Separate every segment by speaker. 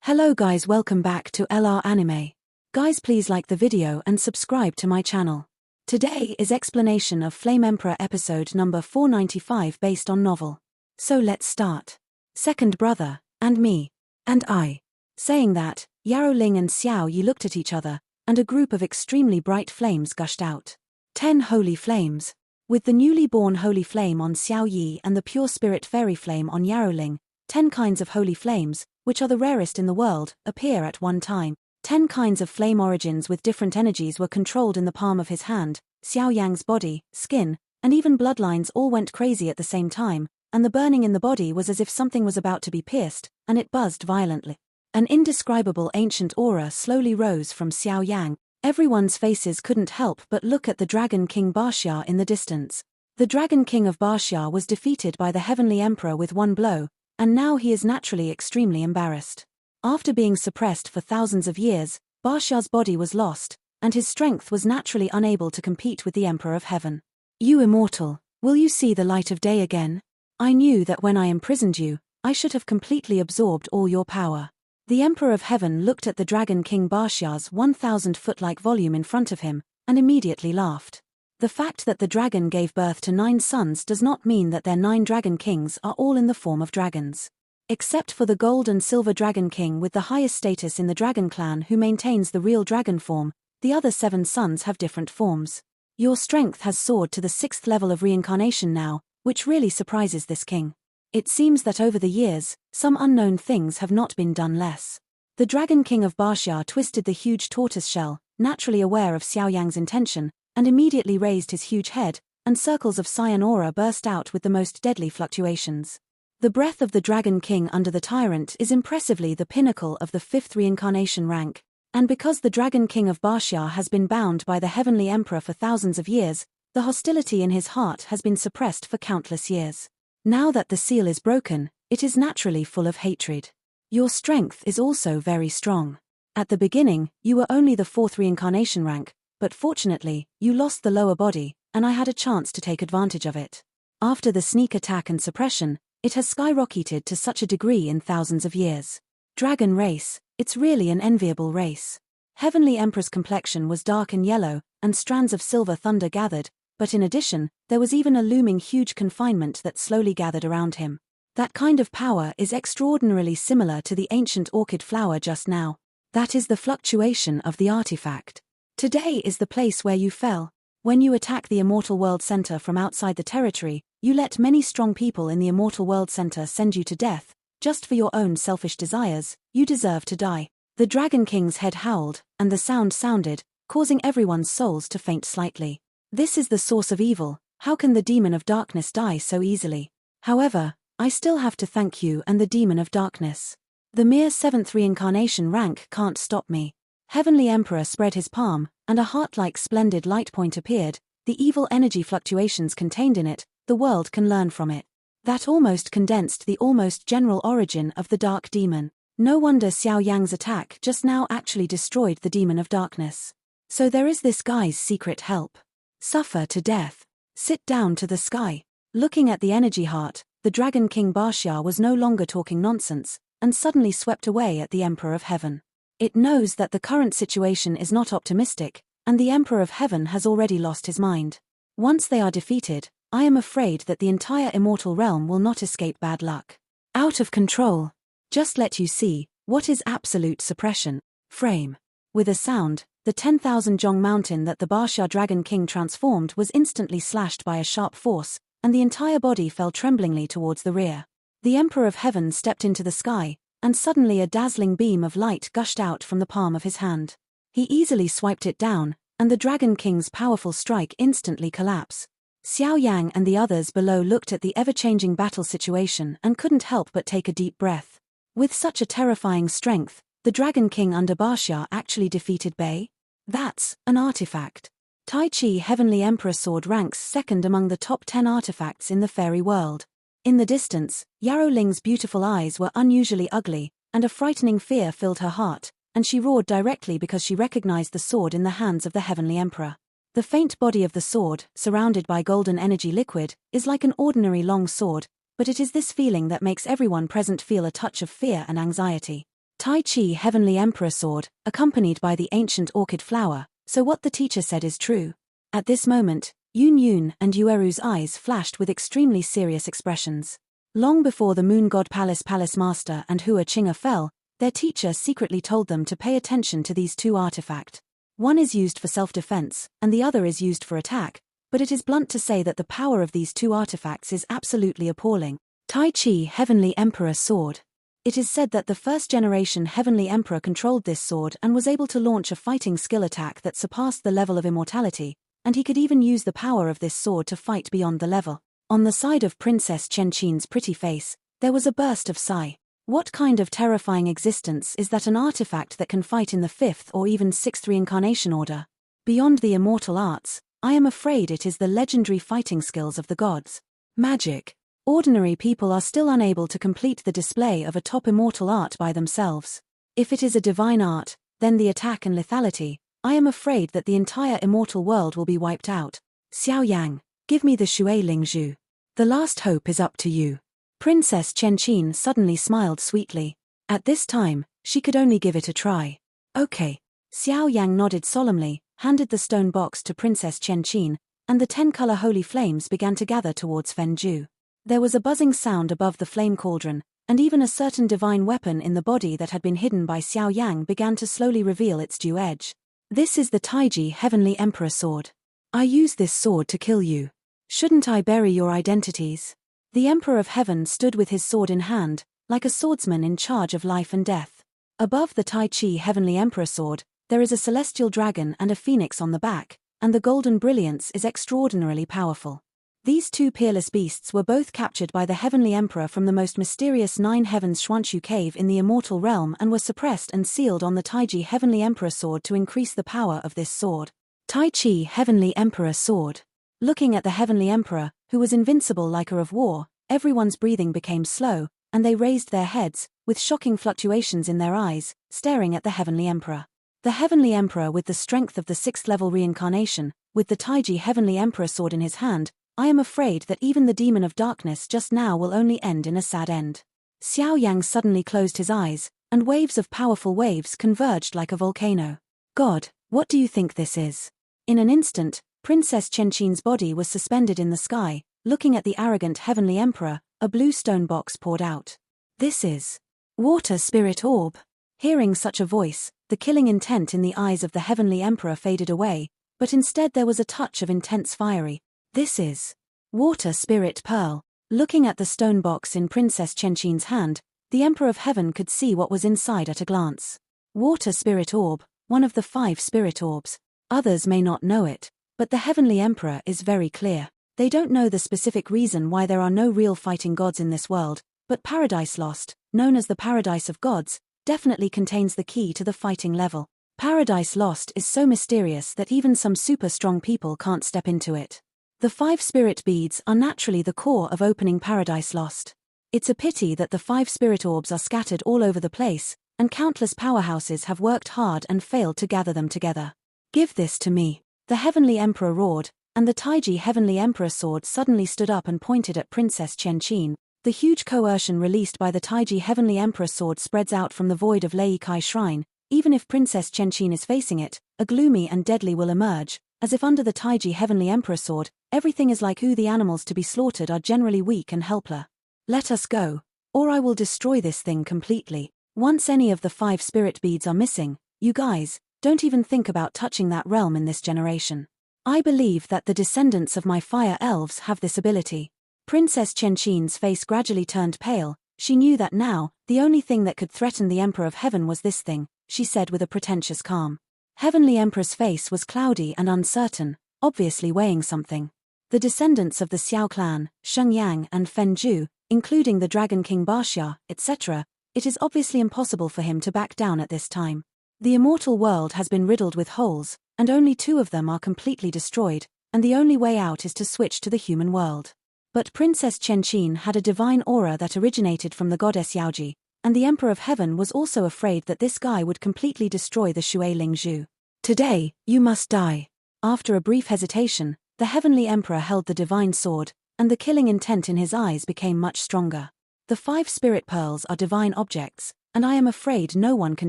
Speaker 1: Hello guys, welcome back to LR Anime. Guys, please like the video and subscribe to my channel. Today is explanation of Flame Emperor episode number 495 based on novel. So let's start. Second brother, and me, and I. Saying that, Yarou Ling and Xiao Yi looked at each other, and a group of extremely bright flames gushed out. 10 holy flames. With the newly born holy flame on Xiao Yi and the pure spirit fairy flame on Yarou Ling, 10 kinds of holy flames, which are the rarest in the world, appear at one time. 10 kinds of flame origins with different energies were controlled in the palm of his hand. Xiao Yang's body, skin, and even bloodlines all went crazy at the same time, and the burning in the body was as if something was about to be pierced, and it buzzed violently. An indescribable ancient aura slowly rose from Xiao Yang. Everyone's faces couldn't help but look at the Dragon King Xiao in the distance. The Dragon King of Xiao was defeated by the Heavenly Emperor with one blow, and now he is naturally extremely embarrassed. After being suppressed for thousands of years, Xiao's body was lost, and his strength was naturally unable to compete with the Emperor of Heaven. You immortal, will you see the light of day again? I knew that when I imprisoned you, I should have completely absorbed all your power. The Emperor of Heaven looked at the Dragon King Xiao's 1,000-foot-like volume in front of him, and immediately laughed. The fact that the dragon gave birth to 9 sons does not mean that their 9 dragon kings are all in the form of dragons. Except for the gold and silver dragon king with the highest status in the dragon clan who maintains the real dragon form, the other 7 sons have different forms. Your strength has soared to the 6th level of reincarnation now, which really surprises this king. It seems that over the years, some unknown things have not been done less. The Dragon King of Xiao twisted the huge tortoise shell, naturally aware of Xiao Yang's intention, and immediately raised his huge head, and circles of cyan aura burst out with the most deadly fluctuations. The breath of the Dragon King under the tyrant is impressively the pinnacle of the 5th reincarnation rank, and because the Dragon King of Xiao has been bound by the Heavenly Emperor for thousands of years, the hostility in his heart has been suppressed for countless years. Now that the seal is broken, it is naturally full of hatred. Your strength is also very strong. At the beginning, you were only the 4th reincarnation rank, but fortunately, you lost the lower body, and I had a chance to take advantage of it. After the sneak attack and suppression, it has skyrocketed to such a degree in thousands of years. Dragon race, it's really an enviable race. Heavenly Emperor's complexion was dark and yellow, and strands of silver thunder gathered, but in addition, there was even a looming huge confinement that slowly gathered around him. That kind of power is extraordinarily similar to the ancient orchid flower just now. That is the fluctuation of the artifact. Today is the place where you fell. When you attack the Immortal World Center from outside the territory, you let many strong people in the Immortal World Center send you to death, just for your own selfish desires. You deserve to die. The Dragon King's head howled, and the sound sounded, causing everyone's souls to faint slightly. This is the source of evil. How can the Demon of Darkness die so easily? However, I still have to thank you and the Demon of Darkness. The mere 7th reincarnation rank can't stop me. Heavenly Emperor spread his palm, and a heart-like splendid light point appeared. The evil energy fluctuations contained in it, the world can learn from it. That almost condensed the almost general origin of the Dark Demon. No wonder Xiao Yang's attack just now actually destroyed the Demon of Darkness. So there is this guy's secret help. Suffer to death. Sit down to the sky. Looking at the energy heart, the Dragon King Xiao was no longer talking nonsense, and suddenly swept away at the Emperor of Heaven. It knows that the current situation is not optimistic, and the Emperor of Heaven has already lost his mind. Once they are defeated, I am afraid that the entire immortal realm will not escape bad luck. Out of control. Just let you see, what is absolute suppression. Frame. With a sound, the 10,000 Zhong mountain that the Xiao Dragon King transformed was instantly slashed by a sharp force, and the entire body fell tremblingly towards the rear. The Emperor of Heaven stepped into the sky, and suddenly a dazzling beam of light gushed out from the palm of his hand. He easily swiped it down, and the Dragon King's powerful strike instantly collapsed. Xiao Yang and the others below looked at the ever-changing battle situation and couldn't help but take a deep breath. With such a terrifying strength, the Dragon King under Xiao actually defeated Bei? That's an artifact. Tai Chi Heavenly Emperor Sword ranks 2nd among the top 10 artifacts in the fairy world. In the distance, Yarou Ling's beautiful eyes were unusually ugly, and a frightening fear filled her heart, and she roared directly because she recognized the sword in the hands of the Heavenly Emperor. The faint body of the sword, surrounded by golden energy liquid, is like an ordinary long sword, but it is this feeling that makes everyone present feel a touch of fear and anxiety. Tai Chi Heavenly Emperor Sword, accompanied by the ancient orchid flower, so what the teacher said is true. At this moment, Yun and Yueru's eyes flashed with extremely serious expressions. Long before the Moon God Palace Master and Hua Qing'er fell, their teacher secretly told them to pay attention to these two artifacts. One is used for self-defense, and the other is used for attack, but it is blunt to say that the power of these two artifacts is absolutely appalling. Tai Chi Heavenly Emperor Sword. It is said that the first-generation Heavenly Emperor controlled this sword and was able to launch a fighting skill attack that surpassed the level of immortality, and he could even use the power of this sword to fight beyond the level. On the side of Princess Qianqin's pretty face, there was a burst of sigh. What kind of terrifying existence is that, an artifact that can fight in the 5th or even 6th reincarnation order? Beyond the immortal arts, I am afraid it is the legendary fighting skills of the gods. Magic. Ordinary people are still unable to complete the display of a top immortal art by themselves. If it is a divine art, then the attack and lethality, I am afraid that the entire immortal world will be wiped out. Xiao Yan, give me the Shui Ling Zhu. The last hope is up to you. Princess Qianqin suddenly smiled sweetly. At this time, she could only give it a try. Okay. Xiao Yang nodded solemnly, handed the stone box to Princess Qianqin, and the 10-color holy flames began to gather towards Fenju. There was a buzzing sound above the flame cauldron, and even a certain divine weapon in the body that had been hidden by Xiao Yang began to slowly reveal its due edge. This is the Taiji Heavenly Emperor Sword. I use this sword to kill you. Shouldn't I bury your identities? The Emperor of Heaven stood with his sword in hand, like a swordsman in charge of life and death. Above the Tai Chi Heavenly Emperor Sword, there is a celestial dragon and a phoenix on the back, and the golden brilliance is extraordinarily powerful. These two peerless beasts were both captured by the Heavenly Emperor from the most mysterious 9 heavens Xuanchu cave in the immortal realm and were suppressed and sealed on the Taiji Heavenly Emperor Sword to increase the power of this sword. Tai Chi Heavenly Emperor Sword. Looking at the Heavenly Emperor, who was invincible like a of war, everyone's breathing became slow, and they raised their heads, with shocking fluctuations in their eyes, staring at the Heavenly Emperor. The Heavenly Emperor with the strength of the 6th-level reincarnation, with the Taiji Heavenly Emperor Sword in his hand, I am afraid that even the demon of darkness just now will only end in a sad end. Xiao Yang suddenly closed his eyes, and waves of powerful waves converged like a volcano. God, what do you think this is? In an instant, Princess Qianqin's body was suspended in the sky. Looking at the arrogant Heavenly Emperor, a blue stone box poured out. This is Water Spirit Orb. Hearing such a voice, the killing intent in the eyes of the Heavenly Emperor faded away, but instead there was a touch of intense fiery. This is Water Spirit Pearl. Looking at the stone box in Princess Qianqin's hand, the Emperor of Heaven could see what was inside at a glance. Water Spirit Orb, one of the 5 Spirit Orbs. Others may not know it, but the Heavenly Emperor is very clear. They don't know the specific reason why there are no real fighting gods in this world, but Paradise Lost, known as the Paradise of Gods, definitely contains the key to the fighting level. Paradise Lost is so mysterious that even some super strong people can't step into it. The 5 spirit beads are naturally the core of opening Paradise Lost. It's a pity that the 5 spirit orbs are scattered all over the place, and countless powerhouses have worked hard and failed to gather them together. Give this to me. The Heavenly Emperor roared, and the Taiji Heavenly Emperor Sword suddenly stood up and pointed at Princess Qianqin. The huge coercion released by the Taiji Heavenly Emperor Sword spreads out from the void of Lei Kai Shrine. Even if Princess Qianqin is facing it, a gloomy and deadly will emerge, as if under the Taiji Heavenly Emperor Sword, everything is like who the animals to be slaughtered are generally weak and helpless. Let us go, or I will destroy this thing completely. Once any of the 5 spirit beads are missing, you guys, don't even think about touching that realm in this generation. I believe that the descendants of my fire elves have this ability. Princess Qianqin's face gradually turned pale. She knew that now, the only thing that could threaten the Emperor of Heaven was this thing, she said with a pretentious calm. Heavenly Emperor's face was cloudy and uncertain, obviously weighing something. The descendants of the Xiao clan, Sheng Yang and Fen Zhu, including the Dragon King Baxia, etc., it is obviously impossible for him to back down at this time. The immortal world has been riddled with holes, and only 2 of them are completely destroyed, and the only way out is to switch to the human world. But Princess Qianqin had a divine aura that originated from the goddess Yaoji, and the Emperor of Heaven was also afraid that this guy would completely destroy the Shui Ling Zhu. Today, you must die. After a brief hesitation, the Heavenly Emperor held the divine sword, and the killing intent in his eyes became much stronger. The 5 spirit pearls are divine objects, and I am afraid no one can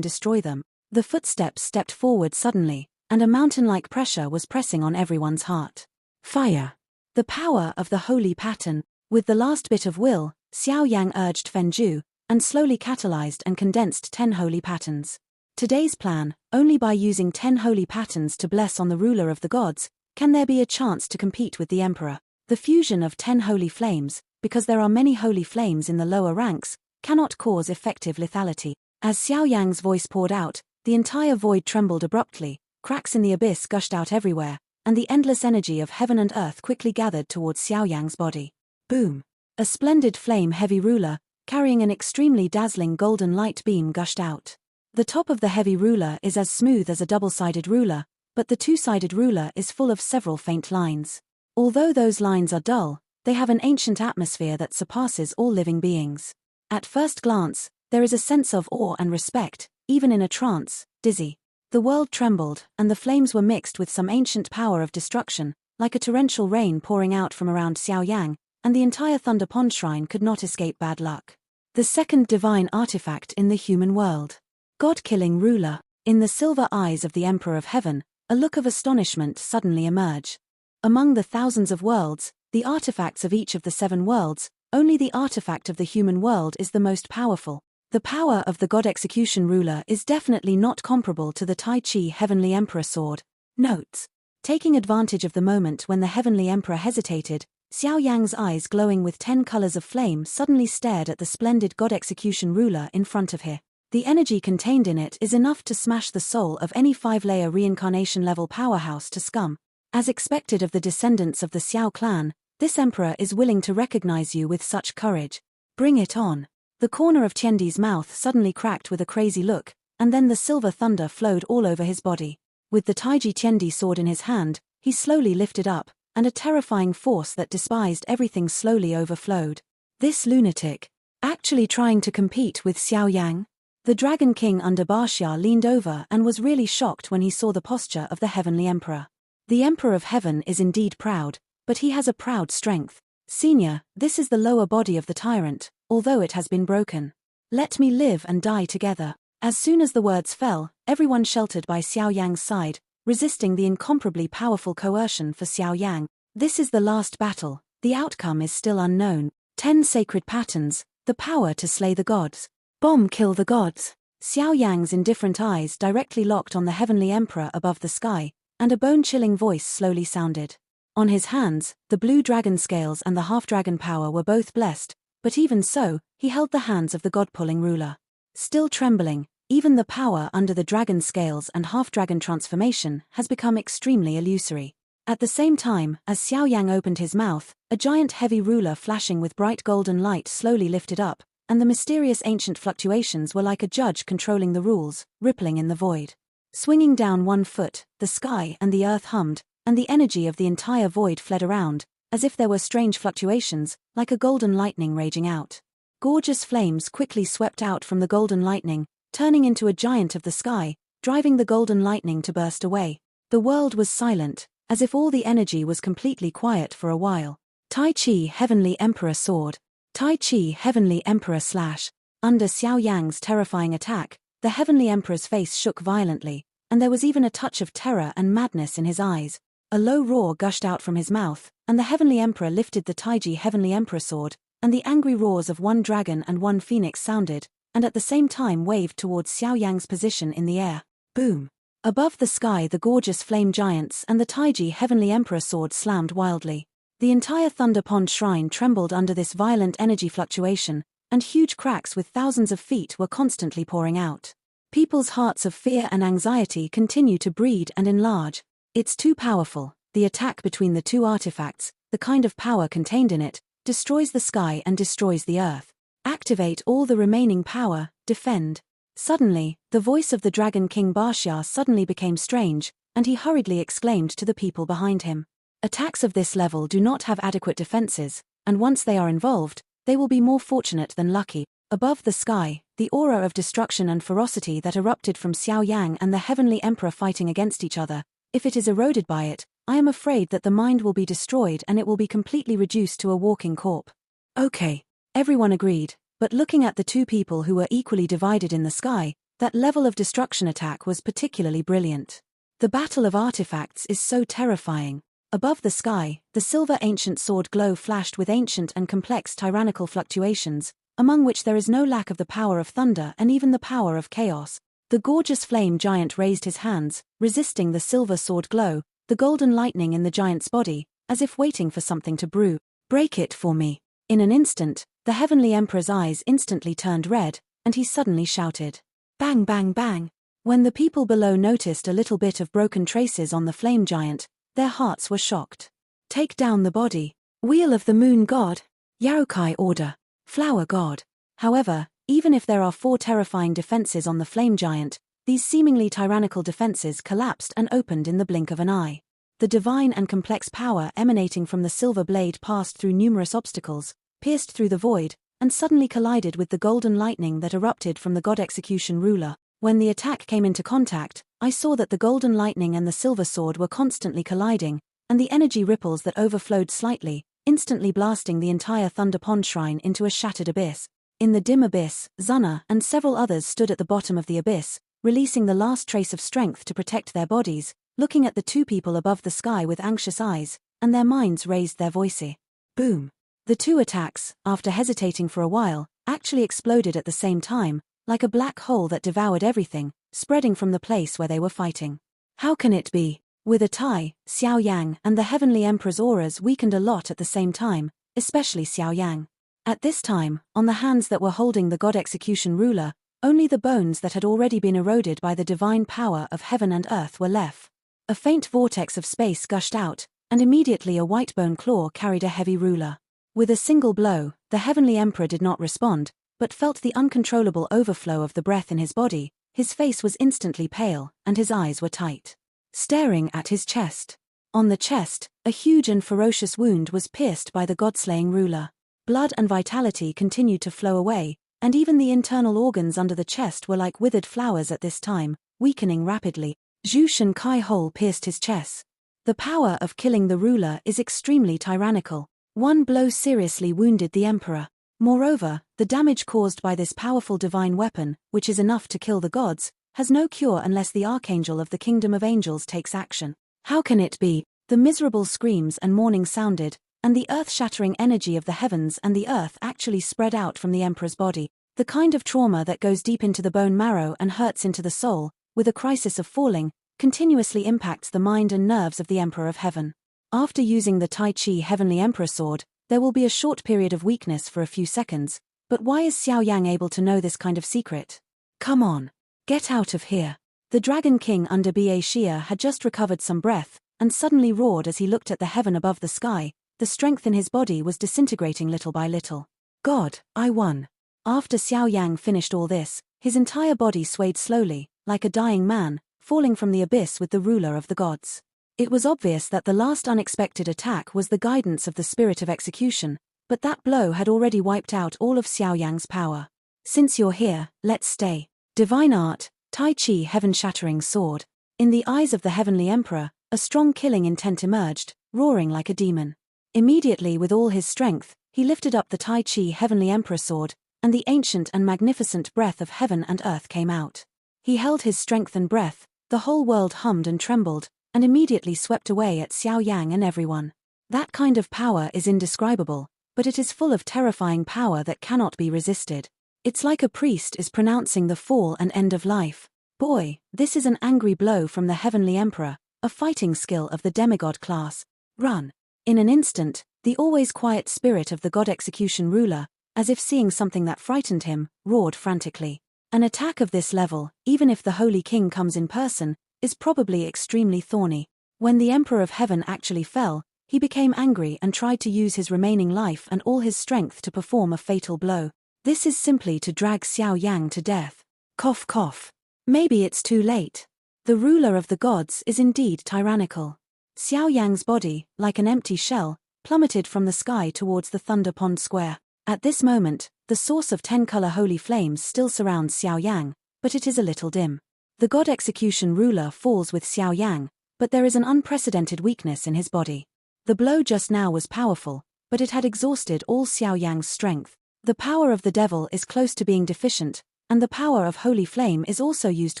Speaker 1: destroy them. The footsteps stepped forward suddenly, and a mountain-like pressure was pressing on everyone's heart. Fire. The power of the holy pattern. With the last bit of will, Xiao Yang urged Fenju, and slowly catalyzed and condensed 10 holy patterns. Today's plan: only by using 10 holy patterns to bless on the ruler of the gods, can there be a chance to compete with the emperor. The fusion of 10 holy flames, because there are many holy flames in the lower ranks, cannot cause effective lethality. As Xiao Yang's voice poured out, the entire void trembled abruptly, cracks in the abyss gushed out everywhere, and the endless energy of heaven and earth quickly gathered towards Xiao Yang's body. Boom! A splendid flame-heavy ruler, carrying an extremely dazzling golden light beam gushed out. The top of the heavy ruler is as smooth as a double-sided ruler, but the two-sided ruler is full of several faint lines. Although those lines are dull, they have an ancient atmosphere that surpasses all living beings. At first glance, there is a sense of awe and respect, even in a trance. Dizzy. The world trembled, and the flames were mixed with some ancient power of destruction, like a torrential rain pouring out from around Xiao Yang, and the entire Thunder Pond Shrine could not escape bad luck. The second divine artifact in the human world. God-killing ruler. In the silver eyes of the Emperor of Heaven, a look of astonishment suddenly emerged. Among the thousands of worlds, the artifacts of each of the 7 worlds, only the artifact of the human world is the most powerful. The power of the God Execution Ruler is definitely not comparable to the Tai Chi Heavenly Emperor Sword. Notes. Taking advantage of the moment when the Heavenly Emperor hesitated, Xiao Yang's eyes glowing with 10 colors of flame suddenly stared at the splendid God Execution Ruler in front of her. The energy contained in it is enough to smash the soul of any 5-layer reincarnation-level powerhouse to scum. As expected of the descendants of the Xiao clan, this emperor is willing to recognize you with such courage. Bring it on. The corner of Tiandi's mouth suddenly cracked with a crazy look, and then the silver thunder flowed all over his body. With the Taiji Tiandi sword in his hand, he slowly lifted up, and a terrifying force that despised everything slowly overflowed. This lunatic, actually trying to compete with Xiao Yang? The Dragon King under Xia leaned over and was really shocked when he saw the posture of the Heavenly Emperor. The Emperor of Heaven is indeed proud, but he has a proud strength. Senior, this is the lower body of the tyrant, although it has been broken. Let me live and die together. As soon as the words fell, everyone sheltered by Xiao Yang's side, resisting the incomparably powerful coercion for Xiao Yang. This is the last battle, the outcome is still unknown. 10 sacred patterns, the power to slay the gods. Bomb kill the gods. Xiao Yang's indifferent eyes directly locked on the Heavenly Emperor above the sky, and a bone-chilling voice slowly sounded. On his hands, the blue dragon scales and the half-dragon power were both blessed, but even so, he held the hands of the god-pulling ruler. Still trembling, even the power under the dragon scales and half-dragon transformation has become extremely illusory. At the same time, as Xiao Yang opened his mouth, a giant heavy ruler flashing with bright golden light slowly lifted up, and the mysterious ancient fluctuations were like a judge controlling the rules, rippling in the void. Swinging down 1 foot, the sky and the earth hummed, and the energy of the entire void fled around, as if there were strange fluctuations, like a golden lightning raging out. Gorgeous flames quickly swept out from the golden lightning, turning into a giant of the sky, driving the golden lightning to burst away. The world was silent, as if all the energy was completely quiet for a while. Tai Chi Heavenly Emperor Sword. Tai Chi Heavenly Emperor Slash. Under Xiao Yang's terrifying attack, the Heavenly Emperor's face shook violently, and there was even a touch of terror and madness in his eyes. A low roar gushed out from his mouth, and the Heavenly Emperor lifted the Taiji Heavenly Emperor sword, and the angry roars of 1 dragon and 1 phoenix sounded, and at the same time waved towards Xiao Yang's position in the air. Boom! Above the sky the gorgeous flame giants and the Taiji Heavenly Emperor sword slammed wildly. The entire Thunder Pond Shrine trembled under this violent energy fluctuation, and huge cracks with thousands of feet were constantly pouring out. People's hearts of fear and anxiety continue to breed and enlarge. It's too powerful. The attack between the 2 artifacts, the kind of power contained in it, destroys the sky and destroys the earth. Activate all the remaining power, defend. Suddenly, the voice of the Dragon King Xia suddenly became strange, and he hurriedly exclaimed to the people behind him. Attacks of this level do not have adequate defenses, and once they are involved, they will be more fortunate than lucky. Above the sky, the aura of destruction and ferocity that erupted from Xiao Yang and the Heavenly Emperor fighting against each other, if it is eroded by it, I am afraid that the mind will be destroyed and it will be completely reduced to a walking corpse. Okay. Everyone agreed. But looking at the two people who were equally divided in the sky, that level of destruction attack was particularly brilliant. The battle of artifacts is so terrifying. Above the sky, the silver ancient sword glow flashed with ancient and complex tyrannical fluctuations, among which there is no lack of the power of thunder and even the power of chaos. The gorgeous flame giant raised his hands, resisting the silver sword glow, the golden lightning in the giant's body, as if waiting for something to brew. Break it for me. In an instant, the heavenly emperor's eyes instantly turned red, and he suddenly shouted. Bang bang bang. When the people below noticed a little bit of broken traces on the flame giant, their hearts were shocked. Take down the body. Wheel of the moon god. Yaokai order. Flower god. However, even if there are 4 terrifying defenses on the flame giant, these seemingly tyrannical defenses collapsed and opened in the blink of an eye. The divine and complex power emanating from the silver blade passed through numerous obstacles, pierced through the void, and suddenly collided with the golden lightning that erupted from the god execution ruler. When the attack came into contact, I saw that the golden lightning and the silver sword were constantly colliding, and the energy ripples that overflowed slightly, instantly blasting the entire Thunder Pond Shrine into a shattered abyss. In the dim abyss, Zuna and several others stood at the bottom of the abyss, releasing the last trace of strength to protect their bodies, looking at the two people above the sky with anxious eyes, and their minds raised their voices. Boom! The 2 attacks, after hesitating for a while, actually exploded at the same time, like a black hole that devoured everything, spreading from the place where they were fighting. How can it be? With a tie, Xiao Yang and the Heavenly Emperor's auras weakened a lot at the same time, especially Xiao Yang. At this time, on the hands that were holding the god execution ruler, only the bones that had already been eroded by the divine power of heaven and earth were left. A faint vortex of space gushed out, and immediately a white bone claw carried a heavy ruler. With a single blow, the Heavenly Emperor did not respond, but felt the uncontrollable overflow of the breath in his body. His face was instantly pale, and his eyes were tight. Staring at his chest. On the chest, a huge and ferocious wound was pierced by the god-slaying ruler. Blood and vitality continued to flow away, and even the internal organs under the chest were like withered flowers at this time, weakening rapidly. Zhu Shen Kai hole pierced his chest. The power of killing the ruler is extremely tyrannical. One blow seriously wounded the emperor. Moreover, the damage caused by this powerful divine weapon, which is enough to kill the gods, has no cure unless the archangel of the kingdom of angels takes action. How can it be? The miserable screams and mourning sounded, and the earth-shattering energy of the heavens and the earth actually spread out from the emperor's body, the kind of trauma that goes deep into the bone marrow and hurts into the soul, with a crisis of falling, continuously impacts the mind and nerves of the Emperor of Heaven. After using the Tai Chi Heavenly Emperor Sword, there will be a short period of weakness for a few seconds, but why is Xiao Yang able to know this kind of secret? Come on. Get out of here. The Dragon King under Ba Xia had just recovered some breath, and suddenly roared as he looked at the heaven above the sky. The strength in his body was disintegrating little by little. God, I won. After Xiao Yang finished all this, his entire body swayed slowly, like a dying man, falling from the abyss with the ruler of the gods. It was obvious that the last unexpected attack was the guidance of the spirit of execution, but that blow had already wiped out all of Xiao Yang's power. Since you're here, let's stay. Divine art, Tai Chi heaven-shattering sword. In the eyes of the Heavenly Emperor, a strong killing intent emerged, roaring like a demon. Immediately with all his strength, he lifted up the Tai Chi Heavenly Emperor sword, and the ancient and magnificent breath of heaven and earth came out. He held his strength and breath, the whole world hummed and trembled, and immediately swept away at Xiao Yang and everyone. That kind of power is indescribable, but it is full of terrifying power that cannot be resisted. It's like a priest is pronouncing the fall and end of life. Boy, this is an angry blow from the Heavenly Emperor, a fighting skill of the demigod class. Run. In an instant, the always quiet spirit of the god execution ruler, as if seeing something that frightened him, roared frantically. An attack of this level, even if the Holy King comes in person, is probably extremely thorny. When the Emperor of Heaven actually fell, he became angry and tried to use his remaining life and all his strength to perform a fatal blow. This is simply to drag Xiao Yang to death. Cough cough. Maybe it's too late. The ruler of the gods is indeed tyrannical. Xiao Yang's body, like an empty shell, plummeted from the sky towards the Thunder Pond Square. At this moment, the source of 10-color holy flames still surrounds Xiao Yang, but it is a little dim. The god execution ruler falls with Xiao Yang, but there is an unprecedented weakness in his body. The blow just now was powerful, but it had exhausted all Xiao Yang's strength. The power of the devil is close to being deficient, and the power of holy flame is also used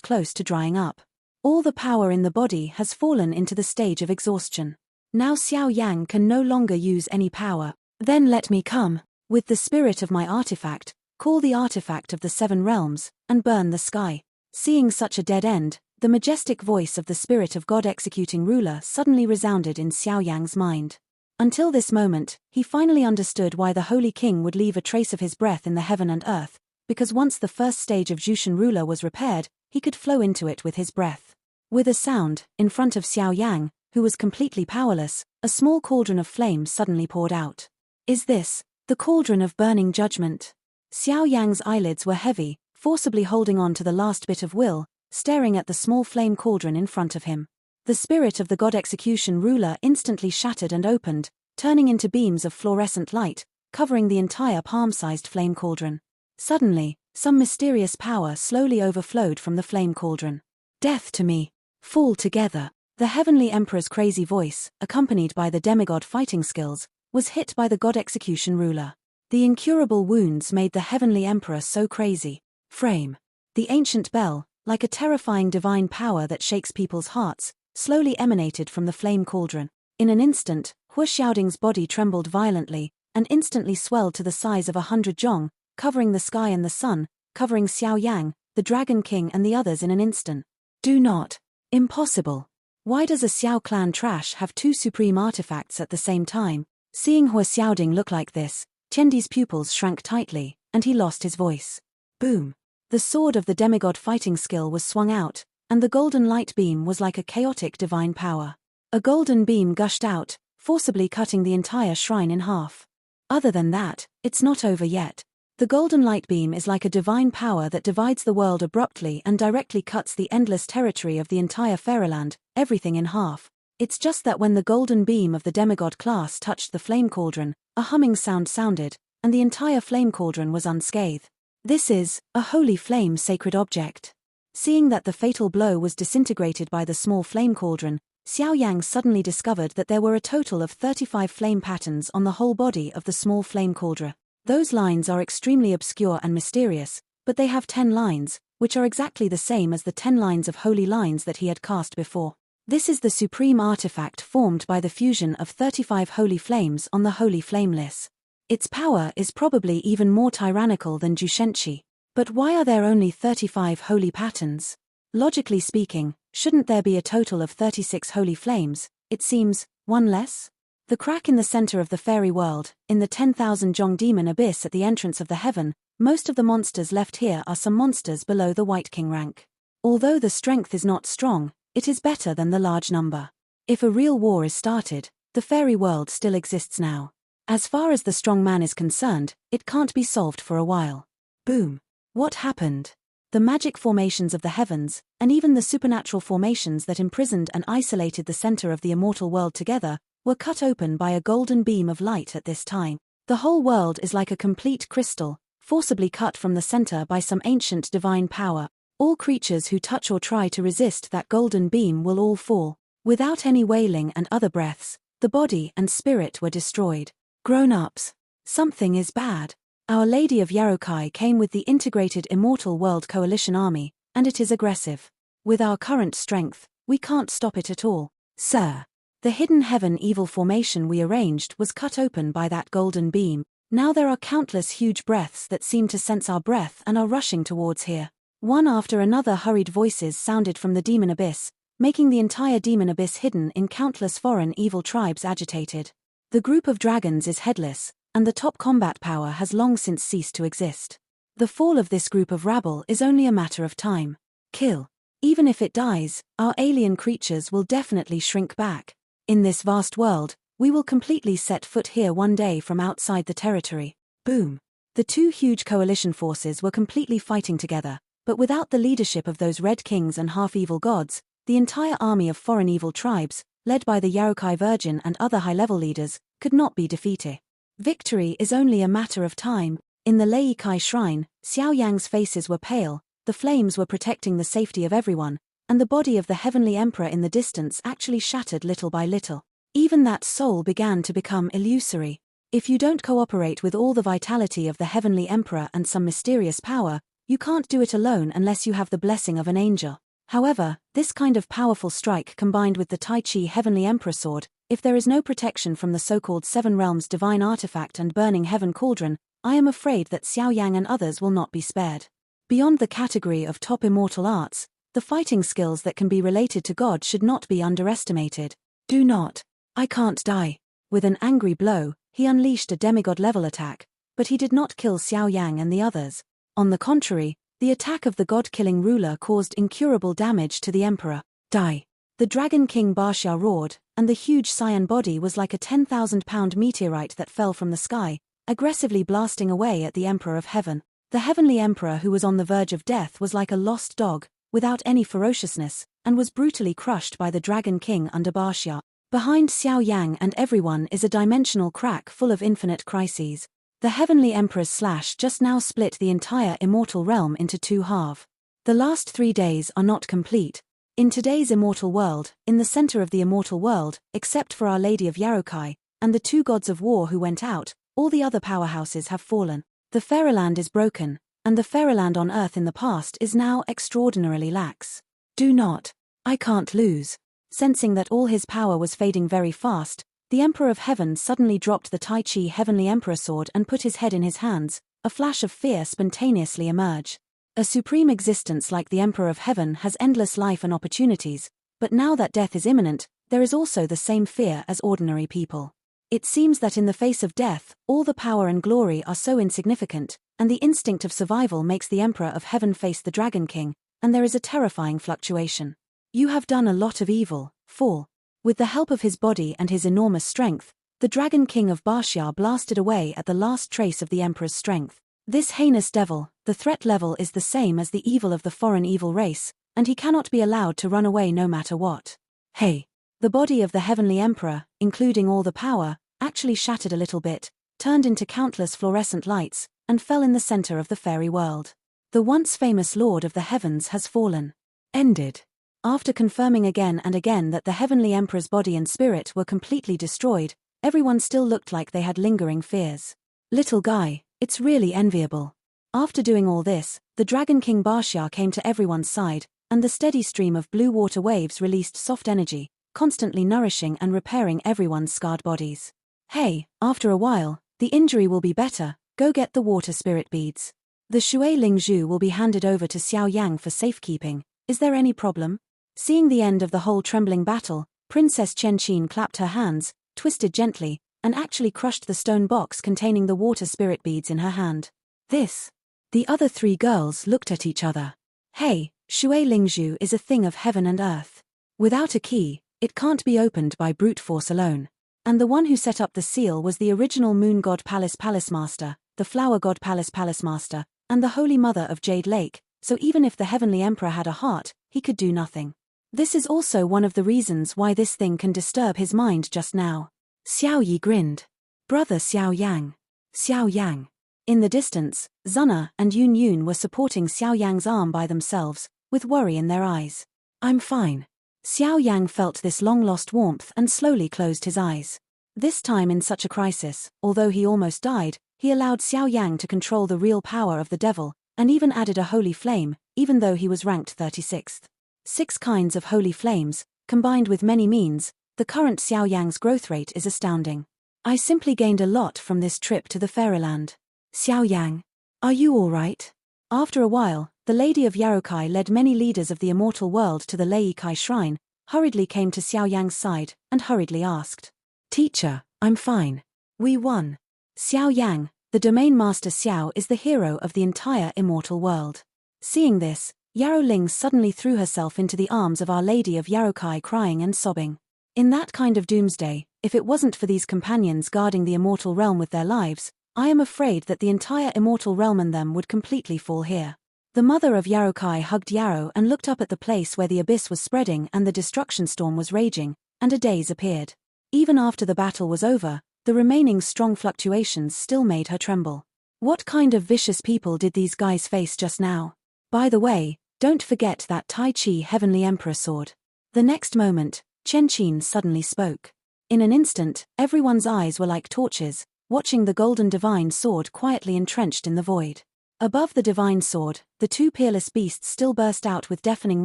Speaker 1: close to drying up. All the power in the body has fallen into the stage of exhaustion. Now Xiao Yan can no longer use any power. Then let me come, with the spirit of my artifact, call the artifact of the 7 realms, and burn the sky. Seeing such a dead end, the majestic voice of the spirit of God executing ruler suddenly resounded in Xiao Yang's mind. Until this moment, he finally understood why the Holy King would leave a trace of his breath in the heaven and earth, because once the first stage of Jushan ruler was repaired, he could flow into it with his breath. With a sound, in front of Xiao Yang, who was completely powerless, a small cauldron of flame suddenly poured out. Is this the cauldron of burning judgment? Xiao Yang's eyelids were heavy, forcibly holding on to the last bit of will, staring at the small flame cauldron in front of him. The spirit of the God execution ruler instantly shattered and opened, turning into beams of fluorescent light, covering the entire palm-sized flame cauldron. Suddenly, some mysterious power slowly overflowed from the flame cauldron. Death to me! Fall together! The Heavenly Emperor's crazy voice, accompanied by the demigod fighting skills, was hit by the God execution ruler. The incurable wounds made the Heavenly Emperor so crazy. Frame. The ancient bell, like a terrifying divine power that shakes people's hearts, slowly emanated from the flame cauldron. In an instant, Hu Xiaoding's body trembled violently, and instantly swelled to the size of 100 zhong, covering the sky and the sun, covering Xiao Yang, the Dragon King and the others in an instant. Do not. Impossible. Why does a Xiao clan trash have 2 supreme artifacts at the same time? Seeing Hu Xiaoding look like this, Tiandi's pupils shrank tightly, and he lost his voice. Boom. The sword of the demigod fighting skill was swung out, and the golden light beam was like a chaotic divine power. A golden beam gushed out, forcibly cutting the entire shrine in half. Other than that, it's not over yet. The golden light beam is like a divine power that divides the world abruptly and directly cuts the endless territory of the entire fairyland, everything in half. It's just that when the golden beam of the demigod class touched the flame cauldron, a humming sound sounded, and the entire flame cauldron was unscathed. This is a holy flame sacred object. Seeing that the fatal blow was disintegrated by the small flame cauldron, Xiao Yang suddenly discovered that there were a total of 35 flame patterns on the whole body of the small flame cauldron. Those lines are extremely obscure and mysterious, but they have 10 lines, which are exactly the same as the 10 lines of holy lines that he had cast before. This is the supreme artifact formed by the fusion of 35 holy flames on the holy flameless. Its power is probably even more tyrannical than Jushenchi. But why are there only 35 holy patterns? Logically speaking, shouldn't there be a total of 36 holy flames? It seems, one less? The crack in the center of the fairy world, in the 10,000 Zhong demon abyss at the entrance of the heaven, most of the monsters left here are some monsters below the White King rank. Although the strength is not strong, it is better than the large number. If a real war is started, the fairy world still exists now. As far as the strong man is concerned, it can't be solved for a while. Boom. What happened? The magic formations of the heavens, and even the supernatural formations that imprisoned and isolated the center of the immortal world together, were cut open by a golden beam of light at this time. The whole world is like a complete crystal, forcibly cut from the center by some ancient divine power. All creatures who touch or try to resist that golden beam will all fall. Without any wailing and other breaths, the body and spirit were destroyed. Grown-ups. Something is bad. Our Lady of Yarokai came with the Integrated Immortal World Coalition Army, and it is aggressive. With our current strength, we can't stop it at all. Sir. The hidden heaven evil formation we arranged was cut open by that golden beam. Now there are countless huge breaths that seem to sense our breath and are rushing towards here. One after another hurried voices sounded from the demon abyss, making the entire demon abyss hidden in countless foreign evil tribes agitated. The group of dragons is headless, and the top combat power has long since ceased to exist. The fall of this group of rabble is only a matter of time. Kill. Even if it dies, our alien creatures will definitely shrink back. In this vast world, we will completely set foot here one day from outside the territory. Boom. The 2 huge coalition forces were completely fighting together, but without the leadership of those red kings and half-evil gods, the entire army of foreign evil tribes, led by the Yarokai Virgin and other high-level leaders, could not be defeated. Victory is only a matter of time. In the Leikai shrine, Xiao Yang's faces were pale, the flames were protecting the safety of everyone, and the body of the Heavenly Emperor in the distance actually shattered little by little. Even that soul began to become illusory. If you don't cooperate with all the vitality of the Heavenly Emperor and some mysterious power, you can't do it alone unless you have the blessing of an angel. However, this kind of powerful strike combined with the Tai Chi Heavenly Emperor Sword, if there is no protection from the so-called Seven Realms Divine Artifact and Burning Heaven Cauldron, I am afraid that Xiao Yang and others will not be spared. Beyond the category of top immortal arts, the fighting skills that can be related to God should not be underestimated. Do not. I can't die. With an angry blow, he unleashed a demigod-level attack, but he did not kill Xiao Yang and the others. On the contrary, the attack of the god-killing ruler caused incurable damage to the emperor. Die. The Dragon King Xiao roared, and the huge cyan body was like a 10,000-pound meteorite that fell from the sky, aggressively blasting away at the Emperor of Heaven. The Heavenly Emperor, who was on the verge of death, was like a lost dog, without any ferociousness, and was brutally crushed by the Dragon King under Xiao. Behind Xiao Yang and everyone is a dimensional crack full of infinite crises. The Heavenly Emperor's slash just now split the entire immortal realm into two halves. The last 3 days are not complete. In today's immortal world, in the center of the immortal world, except for Our Lady of Yarokai, and the 2 gods of war who went out, all the other powerhouses have fallen. The Fairyland is broken, and the Fairyland on Earth in the past is now extraordinarily lax. Do not. I can't lose. Sensing that all his power was fading very fast, the Emperor of Heaven suddenly dropped the Tai Chi Heavenly Emperor Sword and put his head in his hands. A flash of fear spontaneously emerged. A supreme existence like the Emperor of Heaven has endless life and opportunities, but now that death is imminent, there is also the same fear as ordinary people. It seems that in the face of death, all the power and glory are so insignificant, and the instinct of survival makes the Emperor of Heaven face the Dragon King, and there is a terrifying fluctuation. You have done a lot of evil, fall. With the help of his body and his enormous strength, the Dragon King of Xiao blasted away at the last trace of the Emperor's strength. This heinous devil, the threat level is the same as the evil of the foreign evil race, and he cannot be allowed to run away no matter what. Hey! The body of the Heavenly Emperor, including all the power, actually shattered a little bit, turned into countless fluorescent lights, and fell in the center of the fairy world. The once famous Lord of the Heavens has fallen. Ended. After confirming again and again that the Heavenly Emperor's body and spirit were completely destroyed, everyone still looked like they had lingering fears. Little guy, it's really enviable. After doing all this, the Dragon King Xiao came to everyone's side, and the steady stream of blue water waves released soft energy, constantly nourishing and repairing everyone's scarred bodies. Hey, after a while, the injury will be better, go get the water spirit beads. The Shui Lingzhu will be handed over to Xiao Yang for safekeeping. Is there any problem? Seeing the end of the whole trembling battle, Princess Qianqin clapped her hands, twisted gently, and actually crushed the stone box containing the water spirit beads in her hand. This. The other 3 girls looked at each other. Hey, Shui Lingzhu is a thing of heaven and earth. Without a key, it can't be opened by brute force alone. And the one who set up the seal was the original Moon God Palace Master, the Flower God Palace Master, and the Holy Mother of Jade Lake, so even if the Heavenly Emperor had a heart, he could do nothing. This is also one of the reasons why this thing can disturb his mind just now. Xiao Yi grinned. Brother Xiao Yang. Xiao Yang. In the distance, Zuna and Yun Yun were supporting Xiao Yang's arm by themselves, with worry in their eyes. I'm fine. Xiao Yang felt this long-lost warmth and slowly closed his eyes. This time in such a crisis, although he almost died, he allowed Xiao Yang to control the real power of the devil, and even added a holy flame, even though he was ranked 36th. 6 kinds of holy flames, combined with many means, the current Xiao Yang's growth rate is astounding. I simply gained a lot from this trip to the Fairyland. Xiao Yang, are you all right? After a while, the Lady of Yarokai led many leaders of the immortal world to the Leikai shrine, hurriedly came to Xiao Yang's side, and hurriedly asked. Teacher, I'm fine. We won. Xiao Yang, the domain master Xiao, is the hero of the entire immortal world. Seeing this, Yarrow Ling suddenly threw herself into the arms of Our Lady of Yarokai, crying and sobbing. In that kind of doomsday, if it wasn't for these companions guarding the immortal realm with their lives, I am afraid that the entire immortal realm and them would completely fall here. The mother of Yarokai hugged Yarrow and looked up at the place where the abyss was spreading and the destruction storm was raging, and a daze appeared. Even after the battle was over, the remaining strong fluctuations still made her tremble. What kind of vicious people did these guys face just now? By the way, don't forget that Tai Chi Heavenly Emperor Sword. The next moment, Qianqin suddenly spoke. In an instant, everyone's eyes were like torches, watching the golden divine sword quietly entrenched in the void. Above the divine sword, the two peerless beasts still burst out with deafening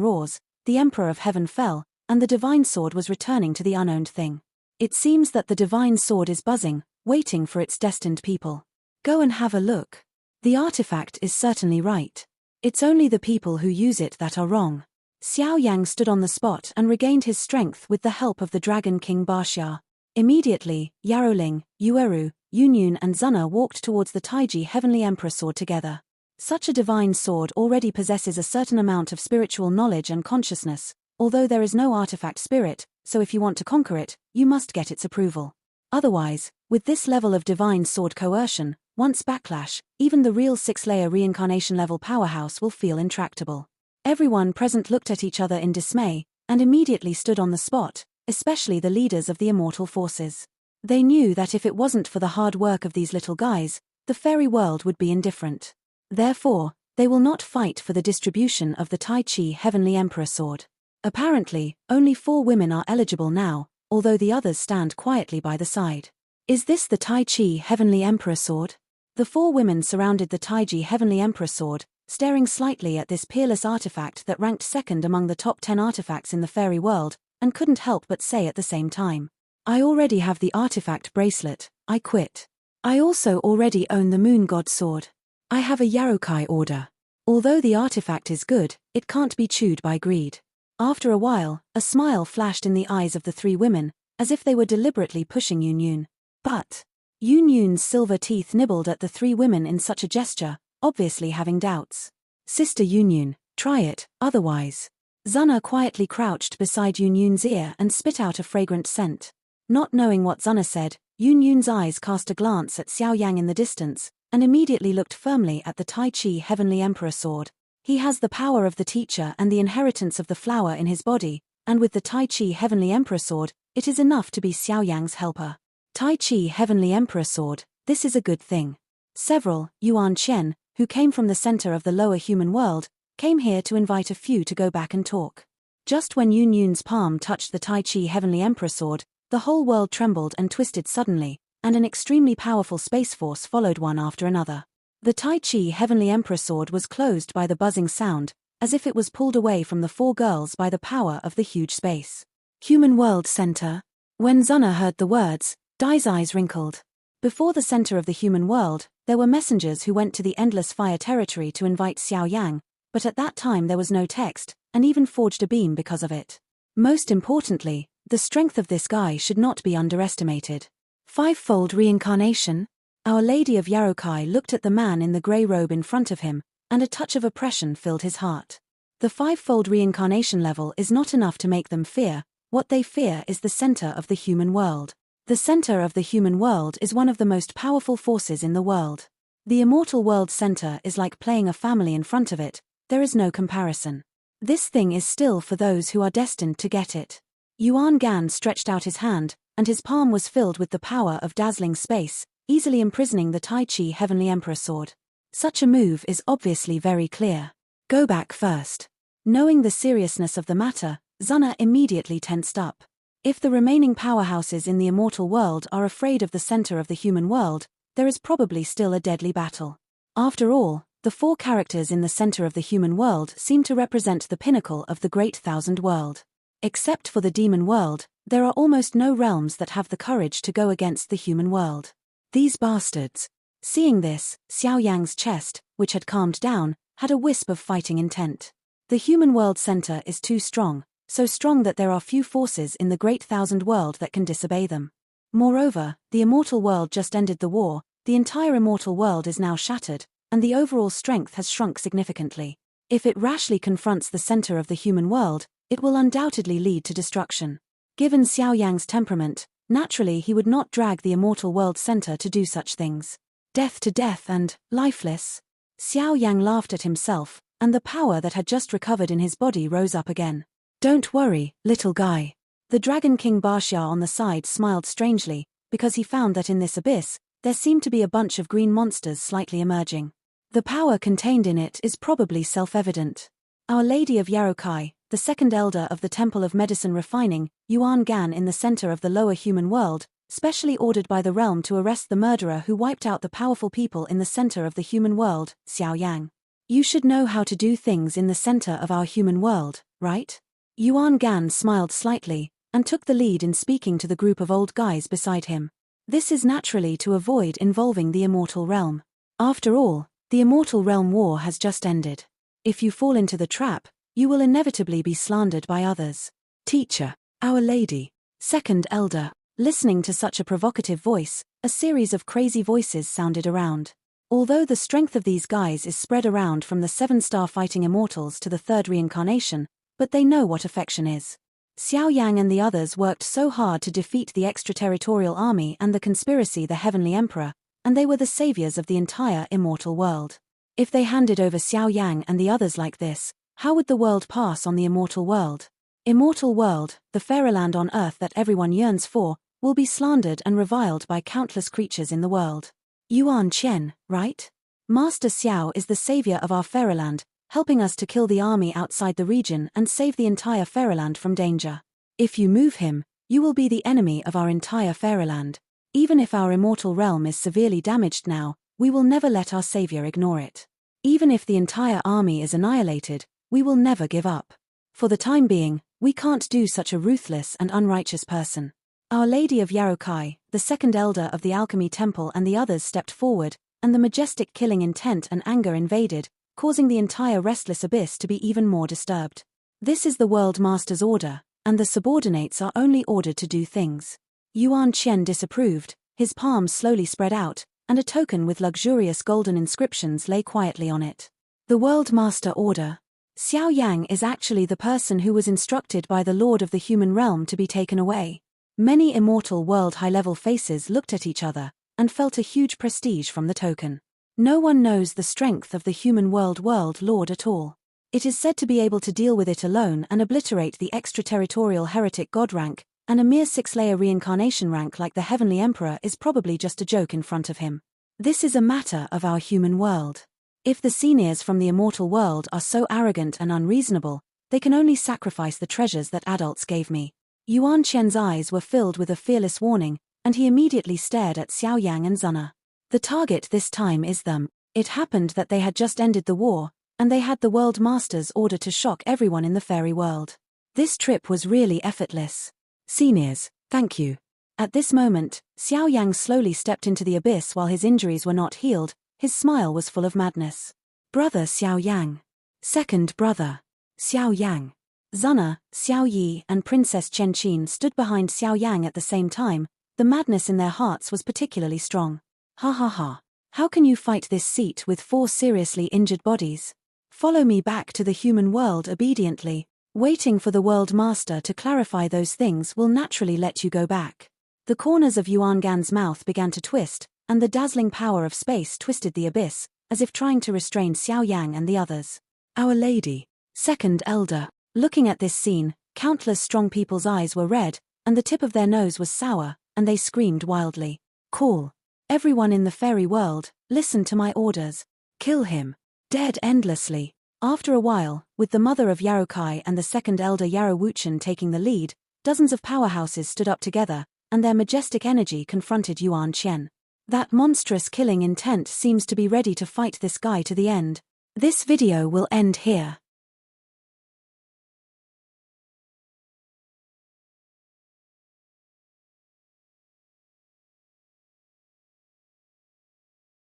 Speaker 1: roars. The Emperor of Heaven fell, and the divine sword was returning to the unowned thing. It seems that the divine sword is buzzing, waiting for its destined people. Go and have a look. The artifact is certainly right. It's only the people who use it that are wrong. Xiao Yang stood on the spot and regained his strength with the help of the Dragon King Xia. Immediately, Yaroling, Yueru, Yunyun and Zuna walked towards the Taiji Heavenly Emperor sword together. Such a divine sword already possesses a certain amount of spiritual knowledge and consciousness, although there is no artifact spirit, so if you want to conquer it, you must get its approval. Otherwise, with this level of divine sword coercion, once backlash, even the real 6-layer reincarnation level powerhouse will feel intractable. Everyone present looked at each other in dismay, and immediately stood on the spot, especially the leaders of the immortal forces. They knew that if it wasn't for the hard work of these little guys, the fairy world would be indifferent. Therefore, they will not fight for the distribution of the Tai Chi Heavenly Emperor sword. Apparently, only 4 women are eligible now, although the others stand quietly by the side. Is this the Tai Chi Heavenly Emperor sword? The 4 women surrounded the Taiji Heavenly Emperor sword, staring slightly at this peerless artifact that ranked second among the top 10 artifacts in the fairy world, and couldn't help but say at the same time, I already have the artifact bracelet, I quit. I also already own the Moon God sword. I have a Yarokai order. Although the artifact is good, it can't be chewed by greed. After a while, a smile flashed in the eyes of the 3 women, as if they were deliberately pushing Yunyun. But Yunyun's silver teeth nibbled at the 3 women in such a gesture, obviously having doubts. Sister Yunyun, try it, otherwise. Zuna quietly crouched beside Yunyun's ear and spit out a fragrant scent. Not knowing what Zuna said, Yunyun's eyes cast a glance at Xiao Yang in the distance, and immediately looked firmly at the Tai Chi Heavenly Emperor sword. He has the power of the teacher and the inheritance of the flower in his body, and with the Tai Chi Heavenly Emperor sword, it is enough to be Xiao Yang's helper. Tai Chi Heavenly Emperor sword, this is a good thing. Several, Yuan Qian, who came from the center of the lower human world, came here to invite a few to go back and talk. Just when Yunyun's palm touched the Tai Chi Heavenly Emperor sword, the whole world trembled and twisted suddenly, and an extremely powerful space force followed one after another. The Tai Chi Heavenly Emperor sword was closed by the buzzing sound, as if it was pulled away from the 4 girls by the power of the huge space. Human World Center. When Zuna heard the words, Dai's eyes wrinkled. Before the center of the human world, there were messengers who went to the Endless Fire territory to invite Xiao Yang, but at that time there was no text, and even forged a beam because of it. Most importantly, the strength of this guy should not be underestimated. 5-fold reincarnation? Our Lady of Yarokai looked at the man in the grey robe in front of him, and a touch of oppression filled his heart. The 5-fold reincarnation level is not enough to make them fear. What they fear is the center of the human world. The center of the human world is one of the most powerful forces in the world. The immortal world center is like playing a family in front of it, there is no comparison. This thing is still for those who are destined to get it. Yuan Gan stretched out his hand, and his palm was filled with the power of dazzling space, easily imprisoning the Tai Chi Heavenly Emperor sword. Such a move is obviously very clear. Go back first. Knowing the seriousness of the matter, Zuna immediately tensed up. If the remaining powerhouses in the immortal world are afraid of the center of the human world, there is probably still a deadly battle. After all, the 4 characters in the center of the human world seem to represent the pinnacle of the Great Thousand World. Except for the demon world, there are almost no realms that have the courage to go against the human world. These bastards. Seeing this, Xiao Yang's chest, which had calmed down, had a wisp of fighting intent. The human world center is too strong, so strong that there are few forces in the Great Thousand World that can disobey them. Moreover, the immortal world just ended the war, the entire immortal world is now shattered, and the overall strength has shrunk significantly. If it rashly confronts the center of the human world, it will undoubtedly lead to destruction. Given Xiao Yang's temperament, naturally he would not drag the immortal world center to do such things. Death to death and lifeless. Xiao Yang laughed at himself, and the power that had just recovered in his body rose up again. Don't worry, little guy. The Dragon King Xia on the side smiled strangely, because he found that in this abyss, there seemed to be a bunch of green monsters slightly emerging. The power contained in it is probably self-evident. Our Lady of Yarokai, the second elder of the Temple of Medicine Refining, Yuan Gan in the center of the lower human world, specially ordered by the realm to arrest the murderer who wiped out the powerful people in the center of the human world, Xiao Yang. You should know how to do things in the center of our human world, right? Yuan Gan smiled slightly, and took the lead in speaking to the group of old guys beside him. This is naturally to avoid involving the immortal realm. After all, the immortal realm war has just ended. If you fall into the trap, you will inevitably be slandered by others. Teacher, Our Lady, second elder. Listening to such a provocative voice, a series of crazy voices sounded around. Although the strength of these guys is spread around from the 7-star fighting immortals to the 3rd reincarnation, but they know what affection is. Xiao Yang and the others worked so hard to defeat the extraterritorial army and the conspiracy the Heavenly Emperor, and they were the saviors of the entire immortal world. If they handed over Xiao Yang and the others like this, how would the world pass on the immortal world? Immortal world, the fairyland on earth that everyone yearns for, will be slandered and reviled by countless creatures in the world. Yuan Chen, right? Master Xiao is the savior of our fairyland, helping us to kill the army outside the region and save the entire fairyland from danger. If you move him, you will be the enemy of our entire fairyland. Even if our immortal realm is severely damaged now, we will never let our savior ignore it. Even if the entire army is annihilated, we will never give up. For the time being, we can't do such a ruthless and unrighteous person. Our Lady of Yarokai, the second elder of the Alchemy Temple, and the others stepped forward, and the majestic killing intent and anger invaded, causing the entire restless abyss to be even more disturbed. This is the World Master's order, and the subordinates are only ordered to do things. Yuan Chen disapproved, his palms slowly spread out, and a token with luxurious golden inscriptions lay quietly on it. The World Master Order. Xiao Yang is actually the person who was instructed by the Lord of the Human Realm to be taken away. Many immortal world high-level faces looked at each other, and felt a huge prestige from the token. No one knows the strength of the human world Lord at all. It is said to be able to deal with it alone and obliterate the extraterritorial heretic god rank, and a mere 6-layer reincarnation rank like the Heavenly Emperor is probably just a joke in front of him. This is a matter of our human world. If the seniors from the immortal world are so arrogant and unreasonable, they can only sacrifice the treasures that adults gave me. Yuan Chen's eyes were filled with a fearless warning, and he immediately stared at Xiao Yang and Zuna. The target this time is them. It happened that they had just ended the war, and they had the World Master's order to shock everyone in the fairy world. This trip was really effortless. Seniors, thank you. At this moment, Xiao Yang slowly stepped into the abyss while his injuries were not healed. His smile was full of madness. Brother Xiao Yang. Second brother. Xiao Yang. Zuna, Xiao Yi and Princess Chen Qin stood behind Xiao Yang at the same time. The madness in their hearts was particularly strong. Ha ha ha. How can you fight this seat with 4 seriously injured bodies? Follow me back to the human world obediently. Waiting for the World Master to clarify those things will naturally let you go back. The corners of Yuan Gan's mouth began to twist, and the dazzling power of space twisted the abyss, as if trying to restrain Xiao Yang and the others. Our Lady, second elder. Looking at this scene, countless strong people's eyes were red, and the tip of their nose was sour, and they screamed wildly. Call. Everyone in the fairy world, listen to my orders. Kill him. Dead endlessly. After a while, with the mother of Yarokai and the second elder Yarrow Wuchen taking the lead, dozens of powerhouses stood up together, and their majestic energy confronted Yuan Chen. That monstrous killing intent seems to be ready to fight this guy to the end. This video will end here.